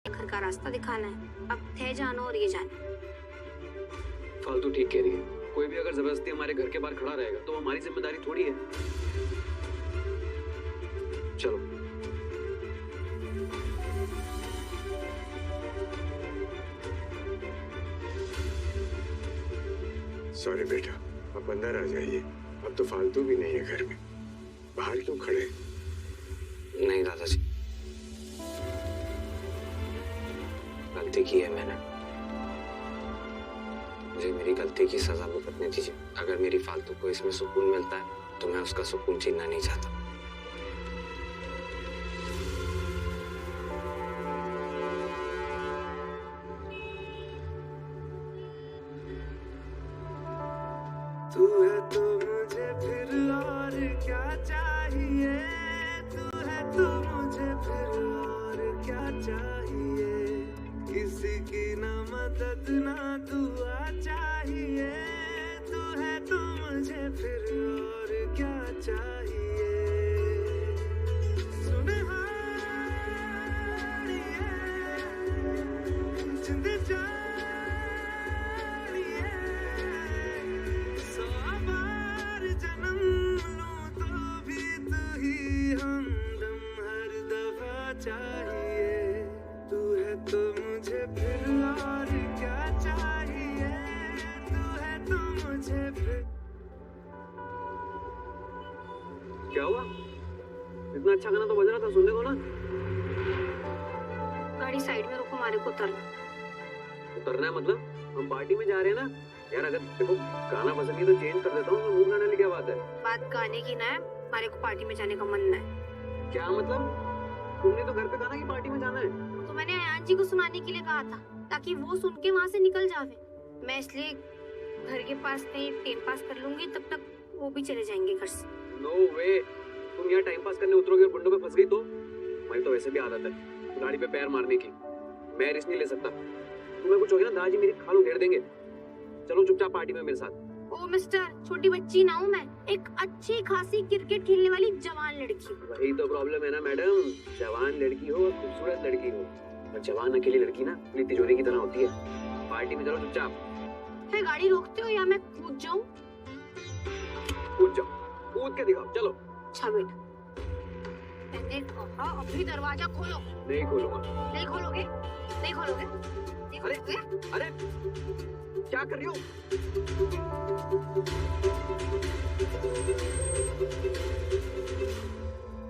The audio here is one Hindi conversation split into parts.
घर का रास्ता दिखाना है। अब थे जानो और ये जाने। फालतू ठीक कह रही है। कोई भी अगर जबरदस्ती हमारे घर के बाहर खड़ा रहेगा तो हमारी जिम्मेदारी थोड़ी है। चलो। सॉरी बेटा, अब अंदर आ जाइए। अब तो फालतू भी नहीं है घर में, बाहर क्यों खड़े? नहीं दादाजी, गलती की है मैंने। मुझे मेरी गलती की सजा भुगतने दीजिए। अगर मेरी फालतू को इसमें सुकून मिलता है तो मैं उसका सुकून छीनना नहीं चाहता। तू है तो मुझे फिर और क्या चाहिए, तू है तो मुझे फिर और क्या चाहिए, किसी की ना मदद ना दुआ चाहिए, तू है तो मुझे फिर और क्या चाहिए। सुन हारिए जिंद जानिए, सौ बार जन्म लूं तो भी तू ही हमदम हर दफा चाहिए। तू है तो मुझे फिर और क्या चाहिए, तू है तो मुझे फिर। क्या हुआ? इतना अच्छा गाना तो बज रहा था, सुनने को ना। गाड़ी साइड में रोको, हमारे को उतरना। उतरना है मतलब? हम पार्टी में जा रहे हैं ना यार। अगर देखो गाना पसंद नहीं तो चेंज कर देता हूँ। वो गाने की क्या बात है? बात गाने की ना है, हमारे को पार्टी में जाने का मन है। क्या मतलब? तुमने तो घर पे कहा ना कि पार्टी में जाना है। तो मैंने अयान जी को सुनाने के लिए कहा था ताकि वो सुन के वहाँ से निकल जावे। मैं इसलिए घर के पास कहीं टाइम पास कर लूंगी, तब तक वो भी चले जाएंगे घर से। नो वे, तुम यहाँ टाइम पास करने उतरोगे और गुंडों पे फंस गई तो? हमारी तो वैसे भी आदत है गाड़ी पे पैर मारने की। मैं रिस्क नहीं ले सकता। तुम्हें कुछ हो गया ना दादाजी मेरी खाल उधेड़ देंगे। चलो चुपचाप पार्टी में मेरे साथ। ओ मिस्टर, छोटी बच्ची ना हूँ मैं, एक अच्छी खासी क्रिकेट खेलने वाली जवान लड़की। वही तो प्रॉब्लम है ना मैडम। जवान लड़की हो और खूबसूरत लड़की हो, और जवान अकेली लड़की ना पूरी तिजोरी की तरह होती है। पार्टी में चलो चुपचाप। फिर गाड़ी रोकते हो या मैं कूद जाऊँ? कूद जाओ, कूद के दिखाओ, चलो। अच्छा बेटा, मैंने कहा अभी दरवाजा खोलो। नहीं खोलूंगा। नहीं खोलोगे? नहीं खोलोगे? नहीं अरे खोलोगे? अरे क्या कर रही हो?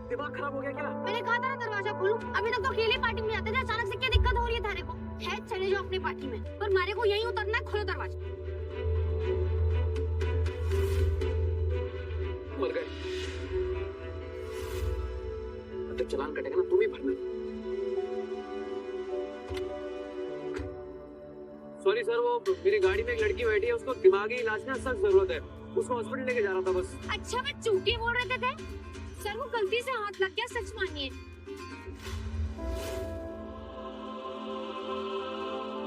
दिमाग खराब हो गया क्या? मैंने कहा था ना दरवाजा खोलो। अभी तक तो अकेले पार्टी में जाते थे, अचानक से क्या दिक्कत हो रही है थारे को? है चले जाओ अपनी पार्टी में, पर मारे को यहीं उतरना है। खोलो दरवाजा। मर गए। जब चालान कटेगा ना तुम ही भरना। सॉरी सर, वो मेरी गाड़ी में एक लड़की बैठी है, उसको दिमागी इलाज की सख्त जरूरत है। उसको हॉस्पिटल लेके जा रहा था बस। अच्छा मैं झूठी बोल रहे थे सर, वो गलती से हाथ लग गया, सच मानिए।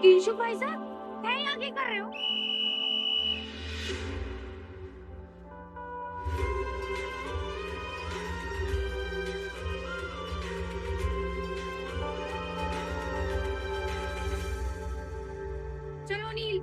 केशव भाई साहब, क्या आगे कर रहे हो? चलो नील।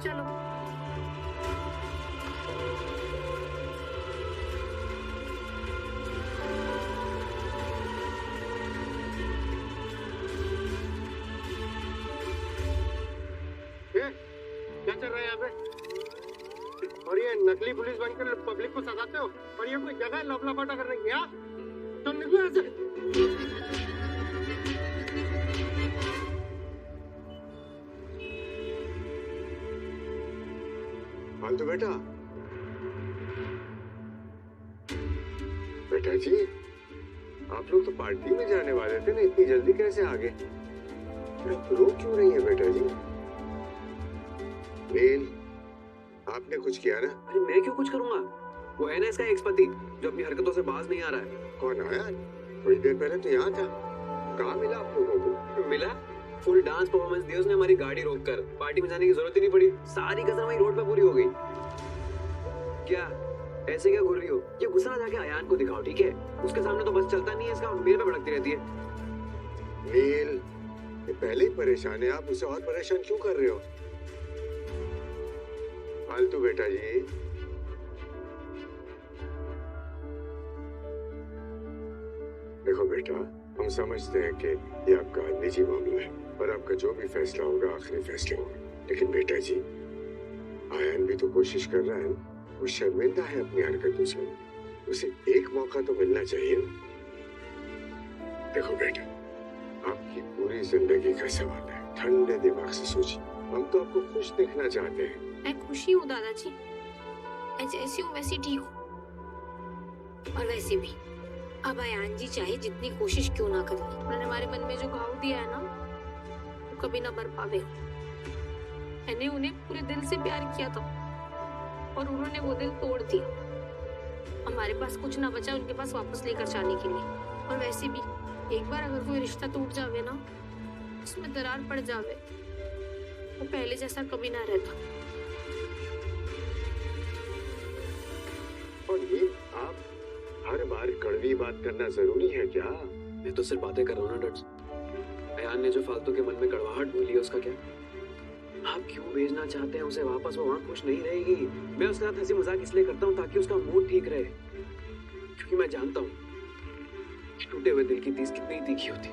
चलो। क्या चल रहा है यहाँ पे? और ये नकली पुलिस बनकर पब्लिक को सताते हो? और ये कोई जगह है लफलापाटा करने की? यहाँ तो निकलो यहाँ से। फालतू बेटा, बेटा जी, आप लोग तो पार्टी में जाने वाले थे ना, इतनी जल्दी कैसे आ गए? रो क्यों रही है बेटा जी? नील, आपने कुछ किया ना? अरे मैं क्यों कुछ करूंगा? वो है ना इसका एक्स पति जो अपनी हरकतों से बाज नहीं आ रहा है। कौन आया? थोड़ी देर पहले तो यहाँ था। कहाँ मिला आप लोगों को? मिला, फुल डांस परफॉर्मेंस दी उसने हमारी गाड़ी रोककर। पार्टी में जाने की जरूरत ही नहीं पड़ी, सारी कसर वहीं रोड पे पूरी हो गई। क्या ऐसे क्या घूर रही हो? ये गुस्सा ना जाके अयान को दिखाओ, ठीक है? उसके सामने तो बस चलता नहीं है इसका, मेरे पे भड़कती रहती है। नील, ये पहले ही परेशान है, आप उसे और परेशान क्यों कर रहे हो? फालतू बेटा जी। देखो बेटा, हम समझते हैं कि ये आपका निजी मामला है और आपका जो भी फैसला होगा आखिरी फैसला होगा, लेकिन बेटा जी, आयन भी तो कोशिश कर रहा है ना। वो शर्मिंदा है अपनी हरकतों से, उसे एक मौका तो मिलना चाहिए ना। देखो बेटा, आपकी पूरी जिंदगी का सवाल है, ठंडे दिमाग से सोचिए। हम तो आपको खुश देखना चाहते हैं। मैं खुशी हूँ दादाजी, मैं जैसी हूँ वैसी ठीक हूँ। और वैसे भी अब अयान जी चाहे जितनी कोशिश क्यों ना करे, उन्होंने हमारे मन में जो घाव दिया है ना, वो कभी ना भर पावे। मैंने उन्हें पूरे दिल से प्यार किया था और उन्होंने वो दिल तोड़ दिया। हमारे पास कुछ ना बचा उनके पास वापस लेकर जाने के लिए। और वैसे भी एक बार अगर कोई रिश्ता टूट जावे ना, उसमें दरार पड़ जावे, वो पहले जैसा कभी ना रहता। और ये आप हर बार कड़वी बात करना जरूरी है क्या? मैं तो सिर्फ बातें कर रहा हूँ ना डट्स। अयान ने जो फालतू के मन में कड़वाहट बोली है उसका क्या? आप क्यों भेजना चाहते हैं उसे वापस? वो वहाँ खुश नहीं रहेगी। मैं उसके साथ हंसी मजाक इसलिए करता हूँ ताकि उसका मूड ठीक रहे, क्योंकि मैं जानता हूँ टूटे हुए दिल की तीस कितनी तीखी होती।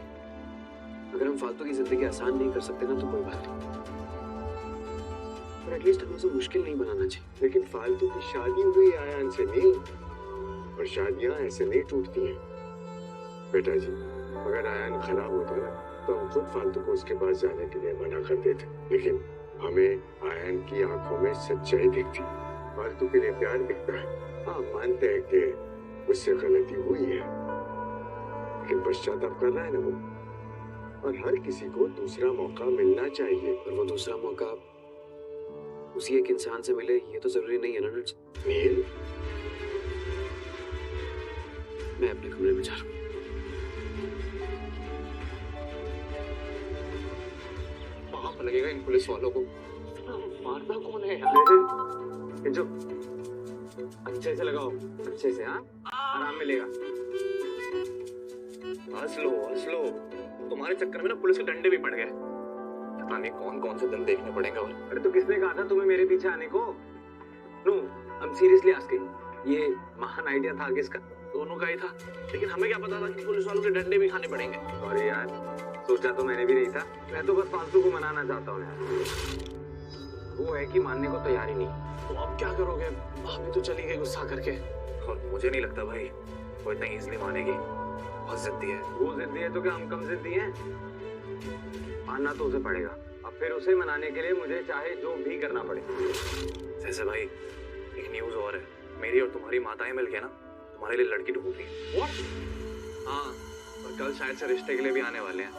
अगर हम फालतू की जिंदगी आसान नहीं कर सकते ना तो कोई बात नहीं, पर एटलीस्ट हमें उसे मुश्किल नहीं बनाना चाहिए। लेकिन फालतू की शादी हुई आयन से नहीं, और शादियां ऐसे नहीं टूटती हैं बेटा जी। अगर आयन खराब होता ना तो हम खुद फालतू को उसके पास जाने के लिए मना कर देते, लेकिन हमें आयन की आंखों में सच्चाई दिखती, फालतू के लिए प्यार दिखता है। हाँ, मानते हैं कि उससे गलती हुई है, लेकिन पश्चाताप कर रहा है ना वो। और हर किसी को दूसरा मौका मिलना चाहिए। और वो दूसरा मौका उसी एक इंसान से मिले ये तो जरूरी नहीं है ना नट्स। नील, मैं अपने कमरे में जा रहा हूँ। पाप लगेगा इन पुलिस वालों को। मारना कौन है यार? जो अच्छे से लगाओ, अच्छे से। हाँ, आराम मिलेगा। हंस लो, हंस लो। तुम्हारे चक्कर में ना पुलिस के डंडे भी पड़ गए। पता नहीं कौन कौन से दिन देखने पड़ेंगे। और अरे तो किसने कहा था तुम्हें मेरे पीछे आने को? No, I am seriously asking. ये महान आइडिया था किसका? दोनों का ही था, लेकिन हमें क्या पता था कि पुलिस वालों के डंडे भी खाने पड़ेंगे। अरे यार, सोचा तो मैंने भी नहीं था। मैं तो बस फालतू को मनाना चाहता हूँ यार। वो है कि मानने को तैयार ही नहीं। तो अब क्या करोगे? भाभी तो चली गई गुस्सा करके। और मुझे नहीं लगता भाई वो इतना इजीली मानेगी, बहुत जिद्दी है। वो जिद्दी है तो क्या हम कम जिद्दी हैं? मानना तो उसे पड़ेगा। अब फिर उसे मनाने के लिए मुझे चाहे जो भी करना पड़े। जैसे भाई एक न्यूज़ और है, मेरी और तुम्हारी माताएं मिल के ना तुम्हारे लिए लड़की ढूंढ रही है। हाँ, और कल शायद से रिश्ते के लिए भी आने वाले हैं।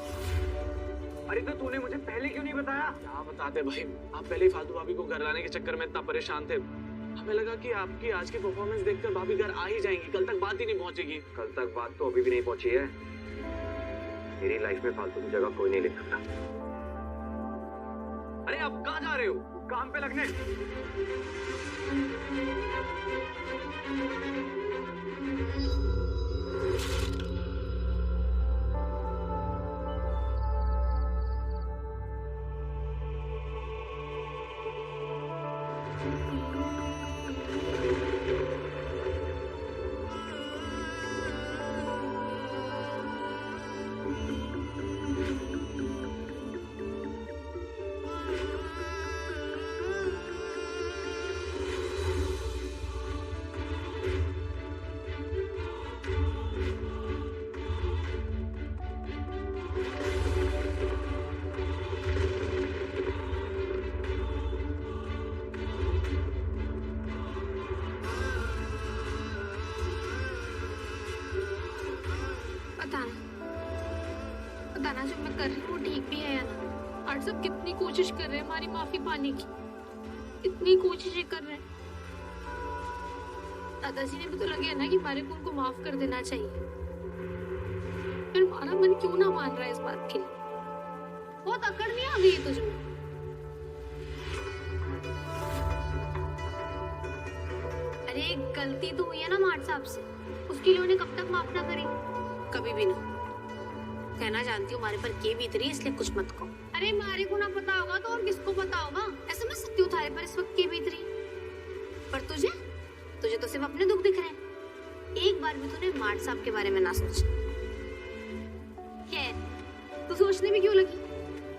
अरे तो तूने मुझे पहले क्यों नहीं बताया? क्या बताते भाई, आप पहले ही फालतू भाभी को घर लाने के चक्कर में इतना परेशान थे। हमें लगा कि आपकी आज की परफॉर्मेंस देखकर भाभी घर आ ही जाएंगी, कल तक बात ही नहीं पहुंचेगी। कल तक बात तो अभी भी नहीं पहुंची है। मेरी लाइफ में फालतू की जगह कोई नहीं लिख सकता। अरे अब कहाँ जा रहे हो? काम पे लगने। पता ना जो मैं कर रही हूँ वो ठीक भी है या ना। और सब कितनी कोशिश कर रहे हैं हमारी माफी पाने की, इतनी कोशिशें कर रहे हैं। दादाजी ने भी तो लगे है ना कि हमारे को उनको माफ कर देना चाहिए, फिर हमारा मन क्यों ना मान रहा है इस बात के लिए। बहुत अकड़ नहीं आ गई है तुझे। अरे गलती तो हुई है ना मार्ट साहब से, उसके लिए उन्हें कब तक माफ ना करें? कभी भी ना। कहना जानती हूँ हमारे पर के बीत रही है, इसलिए कुछ मत कहो। अरे मारे को ना पता होगा तो और किसको पता होगा? ऐसे मैं सकती हूँ थारे पर इस वक्त के बीत रही, पर तुझे तो सिर्फ अपने दुख दिख रहे हैं। एक बार भी तूने मार्ट साहब के बारे में ना सोचा। खैर तू सोचने में क्यों लगी?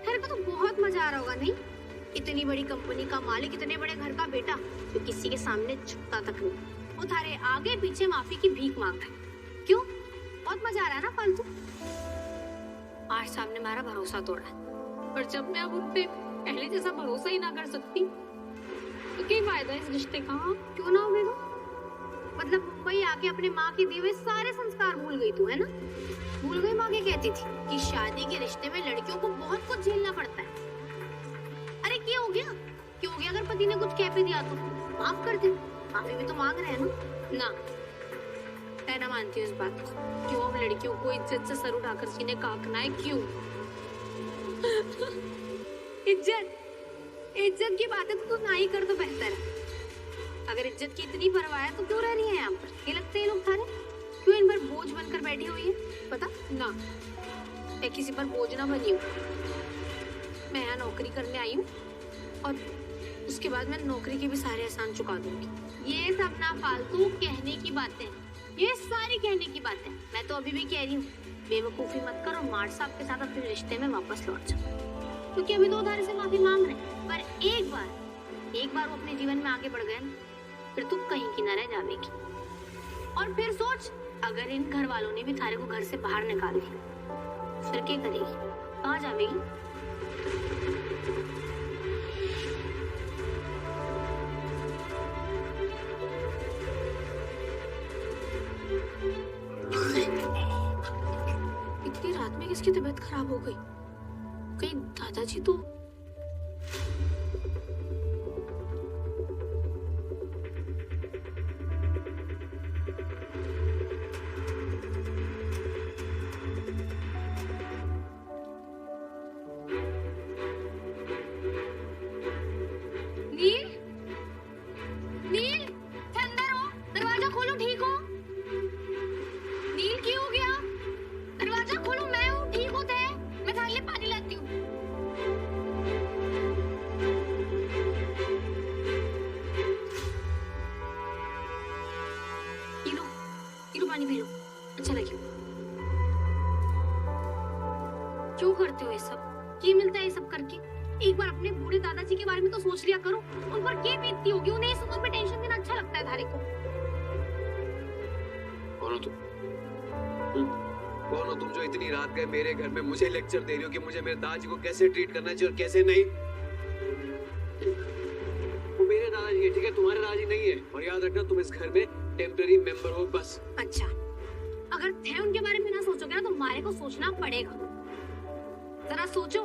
थारे को तो बहुत मजा आ रहा होगा नहीं? इतनी बड़ी कंपनी का मालिक, इतने बड़े घर का बेटा जो किसी के सामने झुकता तक नहीं, वो थारे आगे पीछे माफी की भीख मांग रहा है। क्यों? बहुत मजा आ रहा है ना फालतू? आज सामने हमारा भरोसा तोड़ा है, पर जब मैं अब उन पे पहले जैसा भरोसा ही ना कर सकती तो क्या फायदा इस रिश्ते का? क्यों ना हो बेगम? मतलब मुंबई आके अपने माँ के दिए हुए सारे संस्कार भूल गई तू, है ना? भूल गई माँ के कहती थी कि शादी के रिश्ते में लड़कियों को बहुत कुछ झेलना पड़ता है। अरे क्या हो गया? क्यों हो गया अगर पति ने कुछ कह भी दिया तो माफ कर दे। माफी भी तो मांग रहे हैं ना? मैं ना मानती हूँ इस बात को। क्यों हम लड़कियों को इज्जत से सर उठाकर सीने काटना है? क्यों? इज्जत की बातें तो तू ना ही कर तो बेहतर है। अगर इज्जत की इतनी परवाह है तो क्यों रह रही है यहाँ पर? ये लगते हैं लोग थारे क्यों इन पर बोझ बनकर बैठी हुई है? पता ना, मैं किसी पर बोझ ना बनी हूँ। मैं यहाँ नौकरी करने आई हूँ और उसके बाद मैं नौकरी के भी सारे एहसान चुका दूंगी। ये सब ना फालतू कहने की बातें, ये सारी कहने की बातें। मैं तो अभी भी कह रही हूँ बेवकूफी मत कर और मार्ट साहब के साथ अपने रिश्ते में वापस लौट जा, क्योंकि अभी तो उधारे से माफी मांग रहे हैं। पर एक बार वो अपने जीवन में आगे बढ़ गए ना, फिर तू कहीं की न रह जाएगी। और फिर सोच, अगर इन घर वालों ने भी थारे को घर से बाहर निकाल दिया फिर क्या करेगी? कहाँ जाएगी? इतनी रात में किसकी तबीयत खराब हो गई? कहीं दादाजी तो? नील, नील, अंदर हो, दरवाजा खोलो। ठीक हो? नील क्या हो गया? दरवाजा खोलो। मैं हूँ, ठीक हो? थे मैं थारे लिए पानी लाती हूँ। पी लो पानी, पी लो, अच्छा लगे। क्यों करते हो ये सब? क्या मिलता है ये सब करके? एक बार अपने बूढ़े दादाजी के बारे में तो सोच लिया करो। उन पर क्या बीतती होगी? उन्हें इस उम्र में टेंशन देना अच्छा लगता है थारे को? कौन हो तुम? कौन हो तुम जो इतनी रात गए मेरे घर में मुझे लेक्चर दे रही हो कि मुझे मेरे दादाजी को कैसे ट्रीट करना चाहिए और कैसे नहीं? वो मेरे दादाजी है, ठीक है? तुम्हारे दादाजी नहीं है। और याद रखना तुम इस घर में टेम्पररी मेंबर हो बस। अच्छा, अगर थे उनके बारे में ना सोचोगे ना तो हमारे को सोचना पड़ेगा। जरा सोचो,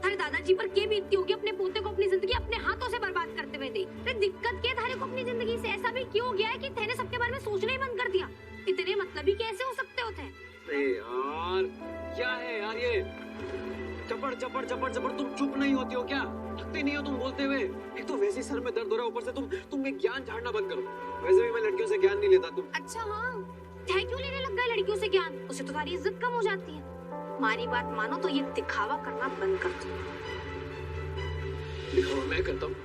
थारे दादाजी पर क्या बीतती होगी अपने पोते को अपनी जिंदगी अपने हाथों से बर्बाद करते हुए देख। अरे दिक्कत क्या थारे को अपनी जिंदगी से? ऐसा भी क्यों हो गया है कि तेने सबके बारे में सोचना ही बंद कर दिया? इतने मतलबी कैसे हो सकते होते हैं? अरे यार क्या है यार ये? चपड़ चपड़ चपड़ चपड़, तुम चुप नहीं होती हो क्या? थकती नहीं हो तुम बोलते हुए? एक तो वैसे ही सर में दर्द हो रहा है, ऊपर से तुम एक ज्ञान झाड़ना बंद करो। वैसे भी मैं लड़कियों से ज्ञान नहीं लेता। तुम अच्छा हाँ, थे क्यों लेने लग गए लड़कियों से ज्ञान? उससे तो तुम्हारी इज्जत कम हो जाती है। हमारी बात मानो तो ये दिखावा करना बंद कर दो। दिखावा मैं करता हूँ?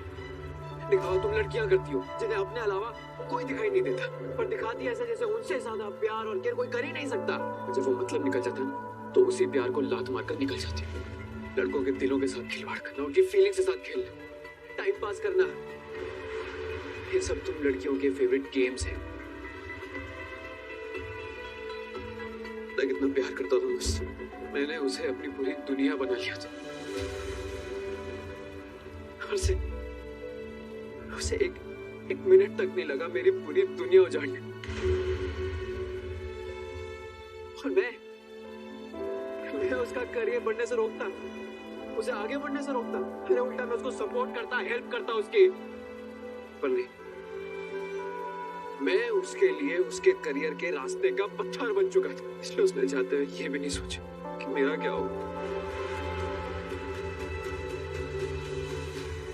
दिखावा तुम लड़कियां करती हो जिन्हें अपने अलावा कोई दिखाई नहीं देता, पर दिखाती है ऐसा जैसे उनसे ज्यादा प्यार और केयर कोई कर ही नहीं सकता। जब वो मतलब निकल जाता है तो उसी प्यार को लात मारकर निकल जाती है। लड़कों के दिलों के साथ खिलवाड़ करना, उनकी फीलिंग के साथ खेलना, टाइम पास करना, ये सब तुम लड़कियों के फेवरेट गेम्स हैं। मैं कितना प्यार करता था उससे, मैंने उसे अपनी पूरी दुनिया बना लिया था। उसे एक मिनट तक नहीं लगा मेरी पूरी दुनिया उजाड़ने। और मैं मैं उसका करियर बढ़ने से रोकता, उसे आगे बढ़ने से रोकता, अरे उल्टा मैं उसको सपोर्ट करता, हेल्प करता उसकी। पर नहीं, मैं उसके लिए उसके करियर के रास्ते का पत्थर बन चुका था। इसलिए उसने चाहते हुए ये भी नहीं सोचा कि मेरा क्या होगा।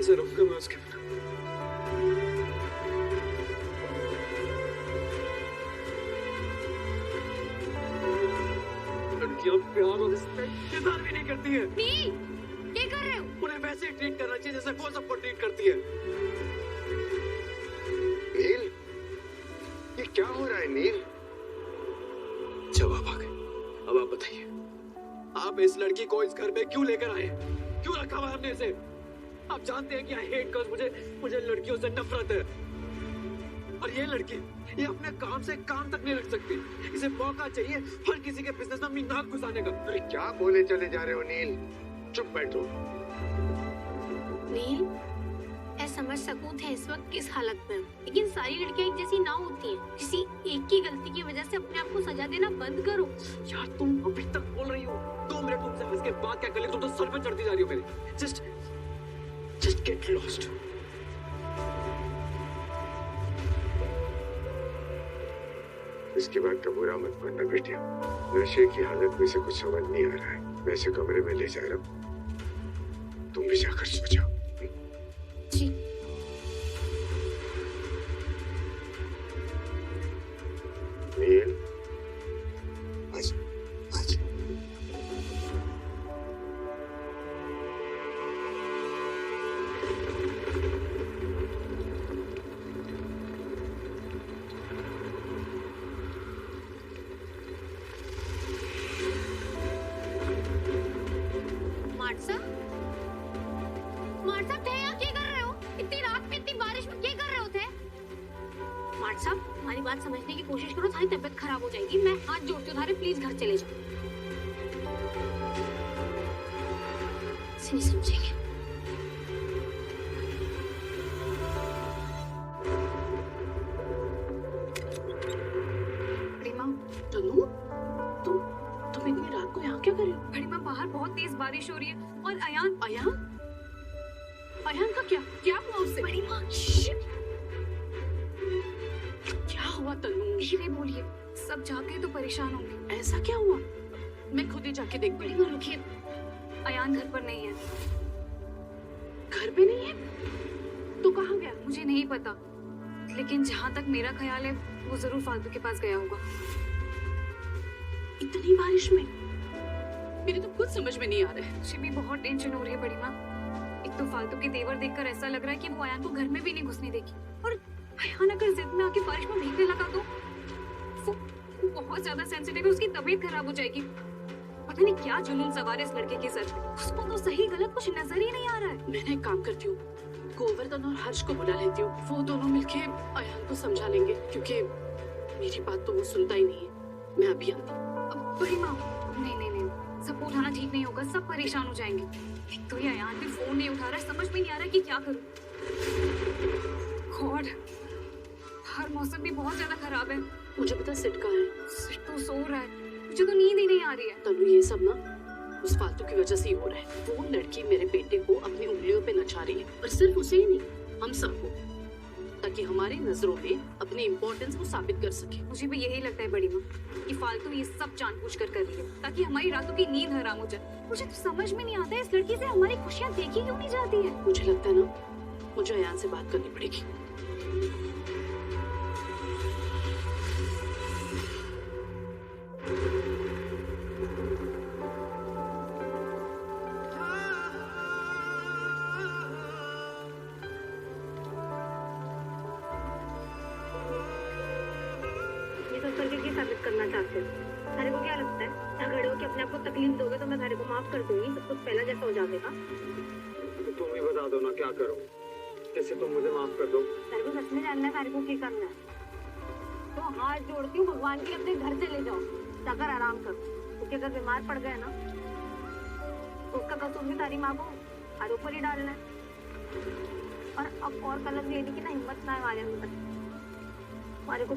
ऐसे रोकूंगा मैं उसके बिना। लड़कियां प्यार और रिस्पेक्ट इंतजार भी नहीं करती है। नील, क्या कर रहे हो? उन्हें वैसे ही ट्रीट करना चाहिए जैसे वो सबको ट्रीट करती है। नील, ये क्या हो रहा है नील? जवाब आ गए। अब आप बताइए, आप इस लड़की को इस घर में क्यों लेकर आए? क्यों रखा हुआ हमने इसे? आप जानते हैं कि आई हेट गर्ल्स, मुझे लड़कियों से नफरत है। और ये लड़की, ये अपने काम से काम तक नहीं रख सकती। इसे मौका चाहिए हर किसी के बिजनेस में अपनी नाक घुसाने का। अरे क्या बोले चले जा रहे हो नील? चुप बैठो। नील, मैं समझ सकूं थे इस वक्त किस हालत में, लेकिन सारी लड़कियां एक जैसी ना होती हैं। किसी एक की गलती की वजह से अपने आप को सजा देना बंद करो। यार तुम अभी तक बोल रही हो, 2 मिनट तुमसे हंस के बात क्या कर ली? तुम तो सर पे चढ़ती जा रही हो मेरे। Just get lost. इसकी बात का बुरा मत मानना बेटिया। नशे की हालत में से कुछ समझ नहीं आ रहा है। मैं इसे कमरे में ले जा रहा हूँ, तुम भी जाकर सो जाओ। जी। नील, आज आज मार्ट साहब थे यहाँ, क्या कर रहे हो? इतनी रात में इतनी बारिश में क्या कर रहे हो थे? मार्ट साहब, हमारी बात समझने की कोशिश करो, तुम्हारी तबीयत खराब हो जाएगी। मैं हाथ जोड़ती हूँ तुम्हारे, प्लीज घर चले जाओ। नहीं समझेंगे। प्रेमा, तनु, तुम इतनी रात को यहाँ क्या कर रही हो? बड़ी माँ, बाहर बहुत तेज बारिश हो रही है और अयान अयान का क्या हुआ उससे? बड़ी माँ, क्या हुआ तनु? धीरे बोलिए, सब जागे तो परेशान होंगे। ऐसा क्या हुआ? मैं खुद ही जाके देखती बड़ी हूँ। माँ रुकिए, अयान घर पर नहीं है। घर पे नहीं है? तो कहाँ गया? मुझे नहीं पता, लेकिन जहाँ तक मेरा ख्याल है वो जरूर फालतू के पास गया होगा। इतनी बारिश में मेरी तो कुछ समझ में नहीं आ रहा है। मुझे भी बहुत टेंशन हो रही है बड़ी माँ। एक तो फालतू के तेवर देखकर ऐसा लग रहा है कि वो अयान को घर में भी नहीं घुसने देगी, और अयान अगर जिद में आके बारिश में भीगने लगा तो वो बहुत ज्यादा सेंसिटिव है, उसकी तबीयत खराब हो जाएगी। पता नहीं क्या जुनून सवार है इस लड़के के सर पे। उसको तो सही गलत कुछ नजर ही नहीं आ रहा है। मैंने एक काम करती हूँ, गोवर्धन और हर्ष को बुला लेती हूँ। वो दोनों मिलके अयान को समझा लेंगे, क्योंकि मेरी बात तो वो सुनता ही नहीं है। मैं अभी आती हूँ। बड़ी माँ, नहीं नहीं नहीं, सबको उठाना ठीक नहीं होगा, सब परेशान हो जाएंगे। एक तो ये अयान भी फोन नहीं उठा रहा है, समझ में नहीं आ रहा है कि क्या करूं। गॉड, हर मौसम भी बहुत ज्यादा खराब है। मुझे पता सिट कहाँ है? सिर तो सो रहा है, मुझे तो नींद ही नहीं आ रही है। तनु, ये सब ना उस फालतू की वजह से ही हो रहा है। वो लड़की मेरे बेटे को अपनी उंगलियों पे नचा रही है, और सिर्फ उसे ही नहीं, हम सबको, ताकि हमारी नजरों में अपनी इम्पोर्टेंस को साबित कर सके। मुझे भी यही लगता है बड़ी माँ कि फालतू ये सब जानबूझकर कर रही है, ताकि हमारी रातों की नींद हराम हो जाए। मुझे तो समझ में नहीं आता है इस लड़की से हमारी खुशियाँ देखी क्यों नहीं जाती है। मुझे लगता है ना, मुझे अयान से बात करनी पड़ेगी। ये सब करके क्या साबित करना चाहते हो? थारे को क्या लगता है, झगड़े हो कि अपने आप को तकलीफ दोगे तो मैं थारे को माफ कर दूंगी, सब कुछ पहला जैसा हो जाएगा? तो तुम ही बता दो ना क्या करूं, कैसे तुम मुझे माफ कर दो। थारे को सच में जानना है थारे को क्या करना है? तो हाथ जोड़ती हूँ भगवान के, अपने घर चले जाओ, जाकर आराम करो। क्योंकि अगर बीमार पड़ गए ना तो उसका कसूर भी तारी माँ को हमारे ऊपर ही डालना है। और अब और कलम लेने की ना हिम्मत ना है हमारे अंदर। हमारे को